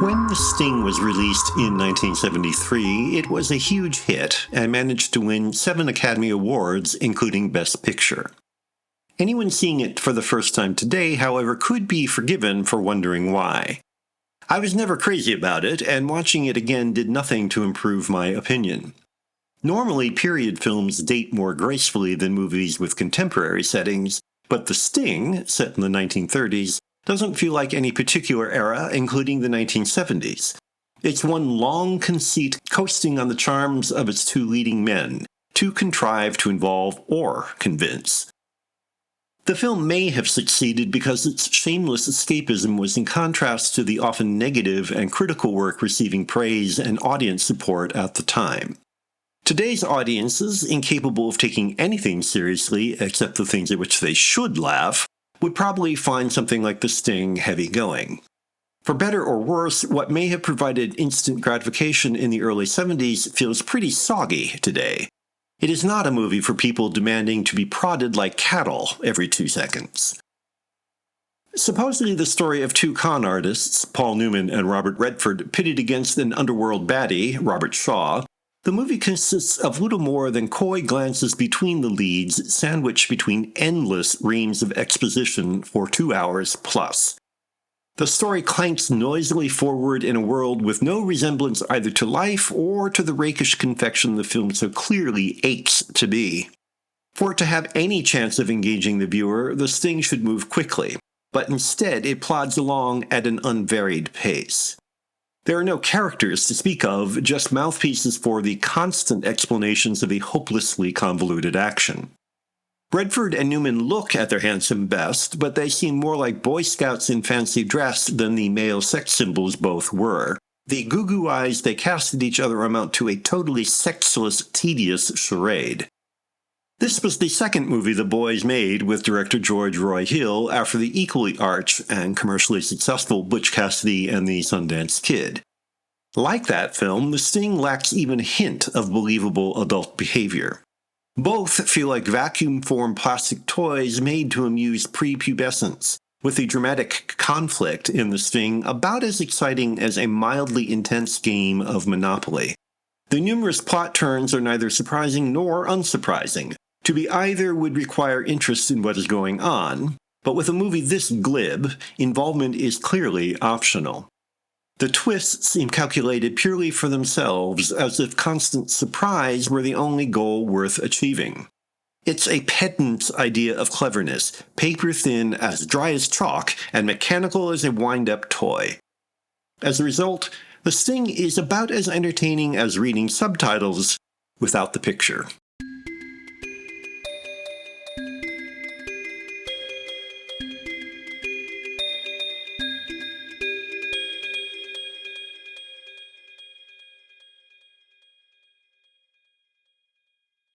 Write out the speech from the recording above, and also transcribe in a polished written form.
When The Sting was released in 1973, it was a huge hit and managed to win 7 Academy Awards, including Best Picture. Anyone seeing it for the first time today, however, could be forgiven for wondering why. I was never crazy about it, and watching it again did nothing to improve my opinion. Normally, period films date more gracefully than movies with contemporary settings, but The Sting, set in the 1930s, doesn't feel like any particular era, including the 1970s. It's one long conceit coasting on the charms of its 2 leading men, too contrived to involve or convince. The film may have succeeded because its shameless escapism was in contrast to the often negative and critical work receiving praise and audience support at the time. Today's audiences, incapable of taking anything seriously except the things at which they should laugh, would probably find something like The Sting heavy-going. For better or worse, what may have provided instant gratification in the early 70s feels pretty soggy today. It is not a movie for people demanding to be prodded like cattle every 2 seconds. Supposedly the story of 2 con artists, Paul Newman and Robert Redford, pitted against an underworld baddie, Robert Shaw, the movie consists of little more than coy glances between the leads, sandwiched between endless reams of exposition for 2 hours plus. The story clanks noisily forward in a world with no resemblance either to life or to the rakish confection the film so clearly aches to be. For it to have any chance of engaging the viewer, The Sting should move quickly, but instead it plods along at an unvaried pace. There are no characters to speak of, just mouthpieces for the constant explanations of a hopelessly convoluted action. Redford and Newman look at their handsome best, but they seem more like Boy Scouts in fancy dress than the male sex symbols both were. The goo-goo eyes they cast at each other amount to a totally sexless, tedious charade. This was the second movie the boys made with director George Roy Hill after the equally arch and commercially successful Butch Cassidy and the Sundance Kid. Like that film, The Sting lacks even a hint of believable adult behavior. Both feel like vacuum-formed plastic toys made to amuse prepubescents, with the dramatic conflict in The Sting about as exciting as a mildly intense game of Monopoly. The numerous plot turns are neither surprising nor unsurprising. To be either would require interest in what is going on, but with a movie this glib, involvement is clearly optional. The twists seem calculated purely for themselves, as if constant surprise were the only goal worth achieving. It's a pedant's idea of cleverness, paper-thin, as dry as chalk, and mechanical as a wind-up toy. As a result, The Sting is about as entertaining as reading subtitles without the picture.